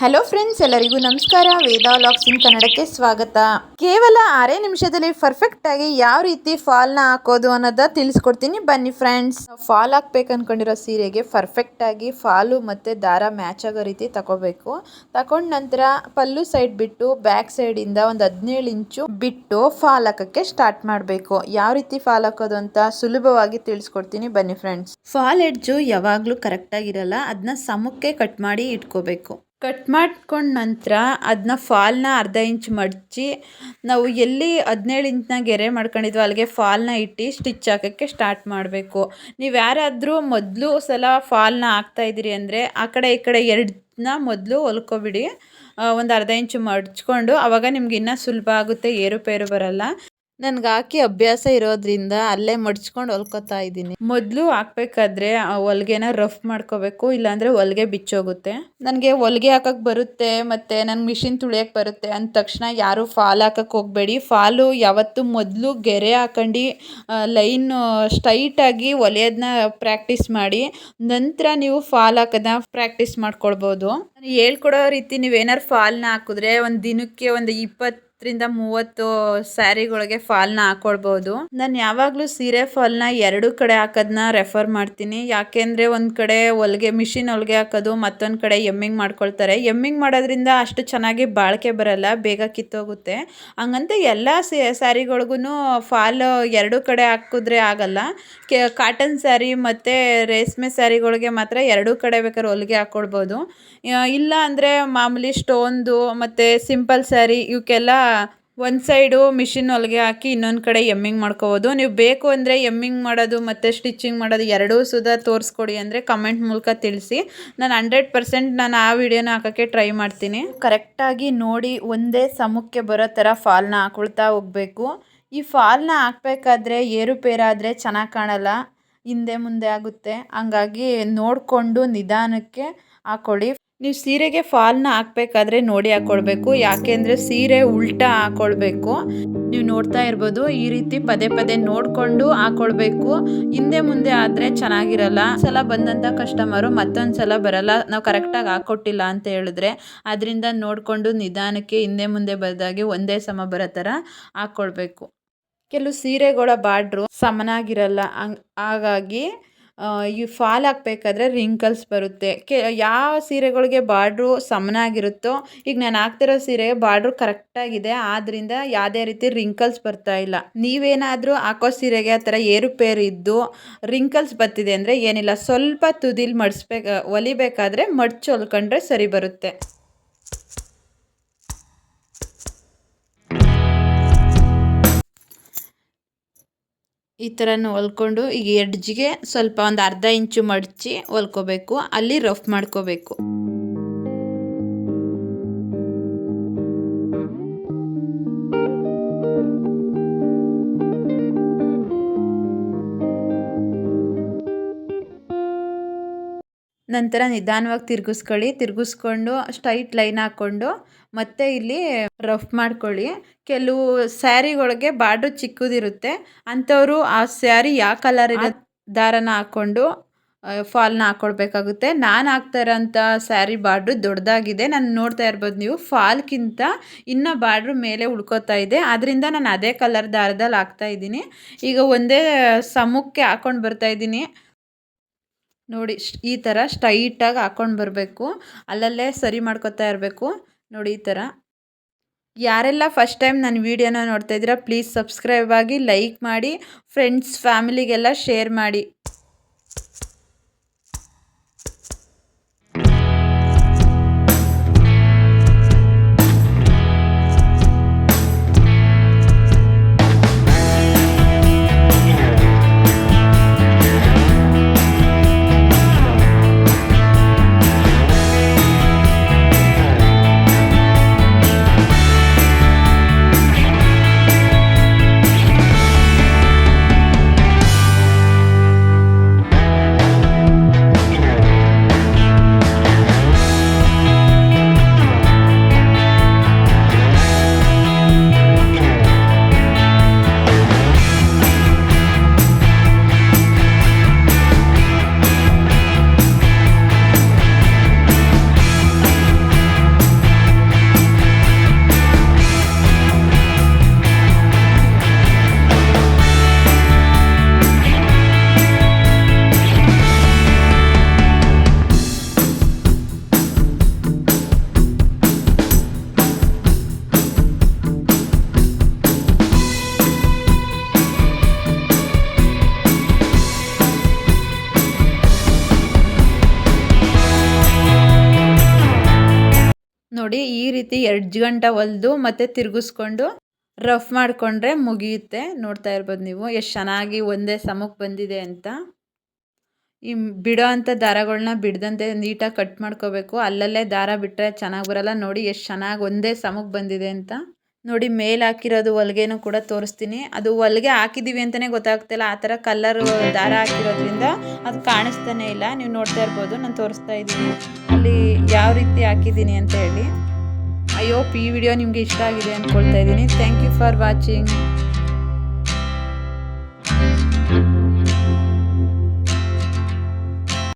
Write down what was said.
Hello friends, ಎಲ್ಲರಿಗೂ ನಮಸ್ಕಾರ. ವೇದಾ vlogs ಇನ್ ಕನ್ನಡಕ್ಕೆ ಸ್ವಾಗತ. ಕೇವಲ 6 ನಿಮಿಷದಲ್ಲಿ ಪರ್ಫೆಕ್ಟ್ ಆಗಿ ಯಾವ ರೀತಿ ಫಾಲ್ನ ಹಾಕೋದು ಅನ್ನೋದ ತಿಳಿಸ್ಕೊಡ್ತೀನಿ, ಬನ್ನಿ ಫ್ರೆಂಡ್ಸ್. ಫಾಲ್ ಹಾಕ್ಬೇಕು ಅನ್ಕೊಂಡಿರೋ ಸೀರೆಗೆ ಪರ್ಫೆಕ್ಟ್ ಆಗಿ ಫಾಲು ಮತ್ತೆ ದಾರ ಮ್ಯಾಚ್ ಆಗೋ ರೀತಿ ತಗೋಬೇಕು. ತಗೊಂಡ ನಂತರ ಪಲ್ಲು ಸೈಡ್ ಬಿಟ್ಟು ಬ್ಯಾಕ್ ಸೈಡ್ ಇಂದ ಒಂದು 17 ಇಂಚು ಬಿಟ್ಟು ಫಾಲ್ ಹಾಕಕ್ಕೆ ಸ್ಟಾರ್ಟ್ ಮಾಡಬೇಕು. ಯಾವ ರೀತಿ ಫಾಲ್ ಹಾಕೋದು ಅಂತ ಸುಲಭವಾಗಿ ತಿಳಿಸ್ಕೊಡ್ತೀನಿ, ಬನ್ನಿ ಫ್ರೆಂಡ್ಸ್. ಫಾಲ್ ಎಡ್ಜು ಯಾವಾಗ್ಲೂ ಕರೆಕ್ಟ್ ಆಗಿರಲ್ಲ, ಅದನ್ನ ಸಮಕ್ಕೆ ಕಟ್ ಮಾಡಿ ಇಟ್ಕೋಬೇಕು. ಕಟ್ ಮಾಡ್ಕೊಂಡ ನಂತರ ಅದನ್ನ ಫಾಲ್ನ ಅರ್ಧ ಇಂಚ್ ಮಡಚಿ ನಾವು ಎಲ್ಲಿ 17 ಇಂಚ್ನ ಗೆರೆ ಮಾಡ್ಕೊಂಡಿದ್ವಿ ಅಲ್ಲಿಗೆ ಫಾಲ್ನ ಇಟ್ಟು ಸ್ಟಿಚ್ ಹಾಕೋಕ್ಕೆ ಸ್ಟಾರ್ಟ್ ಮಾಡಬೇಕು. ನೀವು ಯಾರಾದರೂ ಮೊದಲು ಸಲ ಫಾಲ್ನ ಹಾಕ್ತಾ ಇದ್ದೀರಿ ಅಂದರೆ ಆ ಕಡೆ ಈ ಕಡೆ ಎರಡನ್ನ ಮೊದಲು ಹೊಲ್ಕೊಬಿಡಿ. ಒಂದು ಅರ್ಧ ಇಂಚು ಮಡ್ಚ್ಕೊಂಡು ಆವಾಗ ನಿಮ್ಗೆ ಇನ್ನೂ ಸುಲಭ ಆಗುತ್ತೆ, ಏರುಪೇರು ಬರಲ್ಲ. ನನ್ಗೆ ಹಾಕಿ ಅಭ್ಯಾಸ ಇರೋದ್ರಿಂದ ಅಲ್ಲೇ ಮಡ್ಚ್ಕೊಂಡು ಹೊಲ್ಕೊತಾ ಇದ್ದೀನಿ. ಮೊದಲು ಹಾಕ್ಬೇಕಾದ್ರೆ ಹೊಲಿಗೆನ ರಫ್ ಮಾಡ್ಕೋಬೇಕು, ಇಲ್ಲಾಂದರೆ ಹೊಲಿಗೆ ಬಿಚ್ಚೋಗುತ್ತೆ. ನನಗೆ ಹೊಲಿಗೆ ಹಾಕಕ್ಕೆ ಬರುತ್ತೆ ಮತ್ತು ನನಗೆ ಮಿಷಿನ್ ತುಳಿಯೋಕ್ಕೆ ಬರುತ್ತೆ ಅಂದ ತಕ್ಷಣ ಯಾರೂ ಫಾಲ್ ಹಾಕಕ್ಕೆ ಹೋಗಬೇಡಿ. ಫಾಲು ಯಾವತ್ತೂ ಮೊದಲು ಗೆರೆ ಹಾಕೊಂಡು ಲೈನ್ ಸ್ಟ್ರೈಟಾಗಿ ಹೊಲಿಯೋದನ್ನ ಪ್ರಾಕ್ಟೀಸ್ ಮಾಡಿ, ನಂತರ ನೀವು ಫಾಲ್ ಹಾಕೋದನ್ನ ಪ್ರಾಕ್ಟೀಸ್ ಮಾಡ್ಕೊಳ್ಬೋದು. ನಾನು ಹೇಳ್ಕೊಡೋ ರೀತಿ ನೀವೇನಾರು ಫಾಲ್ನ ಹಾಕಿದ್ರೆ ಒಂದು ದಿನಕ್ಕೆ ಒಂದು 20-30 ಸ್ಯಾರಿಗಳಿಗೆ ಫಾಲ್ನ ಹಾಕೊಳ್ಬೋದು. ನಾನು ಯಾವಾಗಲೂ ಸೀರೆ ಫಾಲ್ನ ಎರಡು ಕಡೆ ಹಾಕೋದನ್ನ ರೆಫರ್ ಮಾಡ್ತೀನಿ. ಯಾಕೆಂದರೆ ಒಂದು ಕಡೆ ಹೊಲಿಗೆ ಮಿಷಿನ್ ಹೊಲಿಗೆ ಹಾಕೋದು, ಮತ್ತೊಂದು ಕಡೆ ಎಮ್ಮಿಂಗ್ ಮಾಡ್ಕೊಳ್ತಾರೆ. ಎಮ್ಮಿಂಗ್ ಮಾಡೋದ್ರಿಂದ ಅಷ್ಟು ಚೆನ್ನಾಗಿ ಬಾಳಿಕೆ ಬರಲ್ಲ, ಬೇಗ ಕಿತ್ತೋಗುತ್ತೆ. ಹಂಗಂತ ಎಲ್ಲ ಸ್ಯಾರಿಗಳಿಗೂ ಫಾಲ್ ಎರಡು ಕಡೆ ಹಾಕಿದ್ರೆ ಆಗಲ್ಲ. ಕಾಟನ್ ಸ್ಯಾರಿ ಮತ್ತು ರೇಷ್ಮೆ ಸ್ಯಾರಿಗಳಿಗೆ ಮಾತ್ರ ಎರಡೂ ಕಡೆ ಬೇಕಾದ್ರೆ ಹೊಲಿಗೆ ಹಾಕ್ಕೊಳ್ಬೋದು. ಇಲ್ಲ ಅಂದರೆ ಮಾಮೂಲಿ ಸ್ಟೋನ್ದು ಮತ್ತು ಸಿಂಪಲ್ ಸ್ಯಾರಿ ಇವಕ್ಕೆಲ್ಲ ಒಂದು ಸೈಡು ಮಿಷಿನ್ ಹೊಲಿಗೆ ಹಾಕಿ ಇನ್ನೊಂದು ಕಡೆ ಎಮ್ಮಿಂಗ್ ಮಾಡ್ಕೋಬೋದು. ನೀವು ಬೇಕು ಅಂದರೆ ಎಮ್ಮಿಂಗ್ ಮಾಡೋದು ಮತ್ತು ಸ್ಟಿಚಿಂಗ್ ಮಾಡೋದು ಎರಡೂ ಸುಧಾ ತೋರಿಸ್ಕೊಡಿ ಅಂದರೆ ಕಮೆಂಟ್ ಮೂಲಕ ತಿಳಿಸಿ. ನಾನು 100% ಆ ವಿಡಿಯೋನ ಹಾಕೋಕ್ಕೆ ಟ್ರೈ ಮಾಡ್ತೀನಿ. ಕರೆಕ್ಟಾಗಿ ನೋಡಿ ಒಂದೇ ಸಮಕ್ಕೆ ಬರೋ ಥರ ಫಾಲ್ನ ಹಾಕೊಳ್ತಾ ಹೋಗಬೇಕು. ಈ ಫಾಲ್ನ ಹಾಕಬೇಕಾದ್ರೆ ಏರುಪೇರಾದರೆ ಚೆನ್ನಾಗಿ ಕಾಣಲ್ಲ, ಹಿಂದೆ ಮುಂದೆ ಆಗುತ್ತೆ. ಹಂಗಾಗಿ ನೋಡಿಕೊಂಡು ನಿಧಾನಕ್ಕೆ ಹಾಕ್ಕೊಳ್ಳಿ. ನೀವು ಸೀರೆಗೆ ಫಾಲ್ನ ಹಾಕಬೇಕಾದ್ರೆ ನೋಡಿ ಹಾಕ್ಕೊಳ್ಬೇಕು, ಯಾಕೆಂದರೆ ಸೀರೆ ಉಲ್ಟಾ ಹಾಕ್ಕೊಳ್ಬೇಕು. ನೀವು ನೋಡ್ತಾ ಇರ್ಬೋದು, ಈ ರೀತಿ ಪದೇ ಪದೇ ನೋಡಿಕೊಂಡು ಹಾಕ್ಕೊಳ್ಬೇಕು. ಹಿಂದೆ ಮುಂದೆ ಆದರೆ ಚೆನ್ನಾಗಿರಲ್ಲ. ಸಲ ಬಂದಂಥ ಕಸ್ಟಮರು ಮತ್ತೊಂದು ಸಲ ಬರಲ್ಲ, ನಾವು ಕರೆಕ್ಟಾಗಿ ಹಾಕ್ಕೊಟ್ಟಿಲ್ಲ ಅಂತ ಹೇಳಿದ್ರೆ. ಅದರಿಂದ ನೋಡಿಕೊಂಡು ನಿಧಾನಕ್ಕೆ ಹಿಂದೆ ಮುಂದೆ ಬರೆದಾಗೆ ಒಂದೇ ಸಮ ಬರೋ ಥರ ಹಾಕ್ಕೊಳ್ಬೇಕು. ಕೆಲವು ಸೀರೆಗಳ ಬಾರ್ಡ್ರು ಸಮನಾಗಿರಲ್ಲ, ಹಾಗಾಗಿ ಈ ಫಾಲ್ ಹಾಕಬೇಕಾದ್ರೆ ರಿಂಕಲ್ಸ್ ಬರುತ್ತೆ. ಯಾವ ಸೀರೆಗಳಿಗೆ ಬಾರ್ಡ್ರು ಸಮನಾಗಿರುತ್ತೋ, ಈಗ ನಾನು ಹಾಕ್ತಿರೋ ಸೀರೆಗೆ ಬಾರ್ಡ್ರು ಕರೆಕ್ಟಾಗಿದೆ, ಆದ್ದರಿಂದ ಯಾವುದೇ ರೀತಿ ರಿಂಕಲ್ಸ್ ಬರ್ತಾ ಇಲ್ಲ. ನೀವೇನಾದರೂ ಹಾಕೋ ಸೀರೆಗೆ ಆ ಥರ ಏರುಪೇರು ಇದ್ದು ರಿಂಕಲ್ಸ್ ಬರ್ತಿದೆ ಅಂದರೆ ಏನಿಲ್ಲ, ಸ್ವಲ್ಪ ತುದಿಲಿ ಹೊಲಿಬೇಕಾದ್ರೆ ಮಡ್ಚು ಹೊಲ್ಕೊಂಡ್ರೆ ಸರಿ ಬರುತ್ತೆ. ಈ ಥರನೂ ಹೊಲ್ಕೊಂಡು ಈಗ ಎಡ್ಜ್ಗೆ ಸ್ವಲ್ಪ ಒಂದು ಅರ್ಧ ಇಂಚು ಮಡಚಿ ಹೊಲ್ಕೋಬೇಕು, ಅಲ್ಲಿ ರಫ್ ಮಾಡ್ಕೋಬೇಕು. ನಂತರ ನಿಧಾನವಾಗಿ ತಿರುಗಿಸ್ಕೊಂಡು ಸ್ಟ್ರೈಟ್ ಲೈನ್ ಹಾಕ್ಕೊಂಡು ಮತ್ತೆ ಇಲ್ಲಿ ರಫ್ ಮಾಡ್ಕೊಳ್ಳಿ. ಕೆಲವು ಸ್ಯಾರಿಗಳಿಗೆ ಬಾರ್ಡ್ರು ಚಿಕ್ಕದಿರುತ್ತೆ, ಅಂಥವರು ಆ ಸ್ಯಾರಿ ಯಾವ ಕಲರ್ ಇರೋ ದಾರನ ಹಾಕ್ಕೊಂಡು ಫಾಲ್ನ ಹಾಕ್ಕೊಳ್ಬೇಕಾಗುತ್ತೆ. ನಾನು ಹಾಕ್ತಾ ಇರೋಂಥ ಸ್ಯಾರಿ ಬಾರ್ಡ್ರು ದೊಡ್ಡದಾಗಿದೆ, ನಾನು ನೋಡ್ತಾ ಇರ್ಬೋದು ನೀವು. ಫಾಲ್ಗಿಂತ ಇನ್ನೂ ಬಾರ್ಡ್ರು ಮೇಲೆ ಉಳ್ಕೋತಾ ಇದೆ, ಆದ್ದರಿಂದ ನಾನು ಅದೇ ಕಲರ್ ದಾರದಲ್ಲಿ ಹಾಕ್ತಾ ಇದ್ದೀನಿ. ಈಗ ಒಂದೇ ಸಮಕ್ಕೆ ಹಾಕ್ಕೊಂಡು ಬರ್ತಾ ಇದ್ದೀನಿ ನೋಡಿ. ಈ ಥರ ಸ್ಟ್ರೈಟಾಗಿ ಹಾಕ್ಕೊಂಡು ಬರಬೇಕು, ಅಲ್ಲಲ್ಲೇ ಸರಿ ಮಾಡ್ಕೊತಾ ಇರಬೇಕು ನೋಡಿ. ಈ ಥರ ಯಾರೆಲ್ಲ ಫಸ್ಟ್ ಟೈಮ್ ನನ್ನ ವೀಡಿಯೋನ ನೋಡ್ತಾ ಇದ್ದೀರಾ, ಪ್ಲೀಸ್ ಸಬ್ಸ್ಕ್ರೈಬ್ ಆಗಿ, ಲೈಕ್ ಮಾಡಿ, ಫ್ರೆಂಡ್ಸ್ ಫ್ಯಾಮಿಲಿಗೆಲ್ಲ ಶೇರ್ ಮಾಡಿ. ನೋಡಿ ಈ ರೀತಿ ಗಂಟ ಹೊಲ್ದು ಮತ್ತೆ ತಿರುಗಿಸ್ಕೊಂಡು ರಫ್ ಮಾಡಿಕೊಂಡ್ರೆ ಮುಗಿಯುತ್ತೆ. ನೋಡ್ತಾ ಇರ್ಬೋದು ನೀವು ಎಷ್ಟು ಚೆನ್ನಾಗಿ ಒಂದೇ ಸಮಕ್ಕೆ ಬಂದಿದೆ ಅಂತ. ಈ ಬಿಡೋ ಅಂಥ ದಾರಗಳನ್ನ ಬಿಡದಂತೆ ನೀಟಾಗಿ ಕಟ್ ಮಾಡ್ಕೋಬೇಕು. ಅಲ್ಲಲ್ಲೇ ದಾರ ಬಿಟ್ಟರೆ ಚೆನ್ನಾಗಿ ಬರಲ್ಲ. ನೋಡಿ ಎಷ್ಟು ಚೆನ್ನಾಗಿ ಒಂದೇ ಸಮಕ್ಕೆ ಬಂದಿದೆ ಅಂತ. ನೋಡಿ ಮೇಲೆ ಹಾಕಿರೋದು ಹೊಲಿಗೆನೂ ಕೂಡ ತೋರಿಸ್ತೀನಿ. ಅದು ಹೊಲಿಗೆ ಹಾಕಿದ್ದೀವಿ ಅಂತಲೇ ಗೊತ್ತಾಗ್ತಿಲ್ಲ, ಆ ಥರ ಕಲ್ಲರು ದಾರ ಹಾಕಿರೋದ್ರಿಂದ ಅದು ಕಾಣಿಸ್ತಾನೆ ಇಲ್ಲ. ನೀವು ನೋಡ್ತಾ ಇರ್ಬೋದು, ನಾನು ತೋರಿಸ್ತಾ ಇದ್ದೀನಿ ಅಲ್ಲಿ ಯಾವ ರೀತಿ ಹಾಕಿದ್ದೀನಿ ಅಂತ ಹೇಳಿ. ಐ ಹೋಪ್ ಈ ವಿಡಿಯೋ ನಿಮಗೆ ಇಷ್ಟ ಆಗಿದೆ ಅಂದ್ಕೊಳ್ತಾ ಇದ್ದೀನಿ. Thank you for watching.